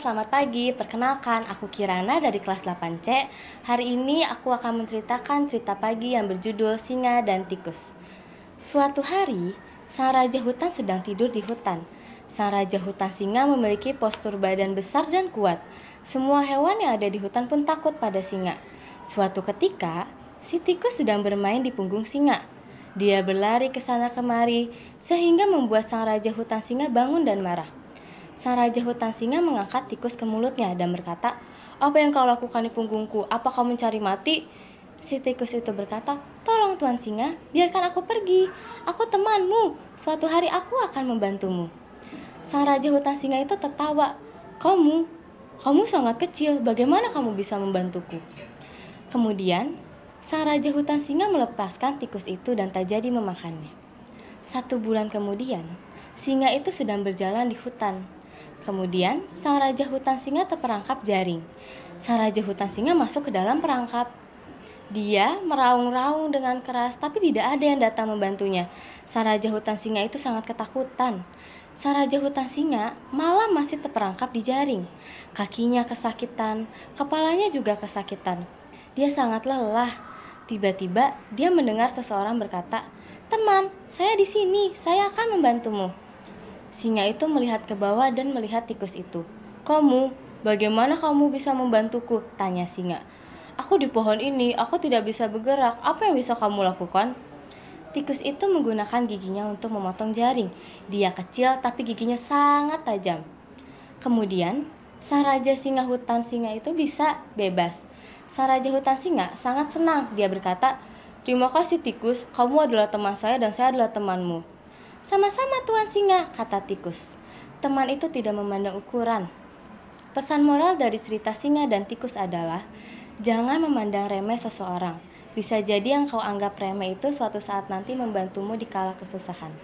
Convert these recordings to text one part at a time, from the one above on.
selamat pagi. Perkenalkan, aku Kirana dari kelas 8C. Hari ini aku akan menceritakan cerita pagi yang berjudul Singa dan Tikus. Suatu hari, sang raja hutan sedang tidur di hutan. Sang raja hutan singa memiliki postur badan besar dan kuat. Semua hewan yang ada di hutan pun takut pada singa. Suatu ketika, si tikus sedang bermain di punggung singa. Dia berlari ke sana kemari, sehingga membuat sang raja hutan singa bangun dan marah. Sang raja hutan singa mengangkat tikus ke mulutnya dan berkata, "Apa yang kau lakukan di punggungku? Apa kau mencari mati?" Si tikus itu berkata, "Tolong Tuan Singa, biarkan aku pergi. Aku temanmu. Suatu hari aku akan membantumu." Sang raja hutan singa itu tertawa. Kamu sangat kecil. Bagaimana kamu bisa membantuku?" Kemudian, sang raja hutan singa melepaskan tikus itu dan tak jadi memakannya. 1 bulan kemudian, singa itu sedang berjalan di hutan. Kemudian, sang raja hutan singa terperangkap jaring. Sang raja hutan singa masuk ke dalam perangkap. Dia meraung-raung dengan keras, tapi tidak ada yang datang membantunya. Sang raja hutan singa itu sangat ketakutan. Sang raja hutan singa malah masih terperangkap di jaring. Kakinya kesakitan, kepalanya juga kesakitan. Dia sangat lelah. Tiba-tiba, dia mendengar seseorang berkata, "Teman, saya di sini. Saya akan membantumu." Singa itu melihat ke bawah dan melihat tikus itu. Bagaimana kamu bisa membantuku?" tanya singa. "Aku di pohon ini, aku tidak bisa bergerak. Apa yang bisa kamu lakukan?" Tikus itu menggunakan giginya untuk memotong jaring. Dia kecil tapi giginya sangat tajam. Kemudian, sang raja singa hutan singa itu bisa bebas. Sang raja hutan singa sangat senang. Dia berkata, "Terima kasih tikus, kamu adalah teman saya dan saya adalah temanmu." "Sama-sama Tuan Singa," kata tikus. Teman itu tidak memandang ukuran. Pesan moral dari cerita singa dan tikus adalah, jangan memandang remeh seseorang. Bisa jadi yang kau anggap remeh itu suatu saat nanti membantumu di kala kesusahan.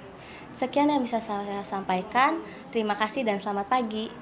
Sekian yang bisa saya sampaikan. Terima kasih dan selamat pagi.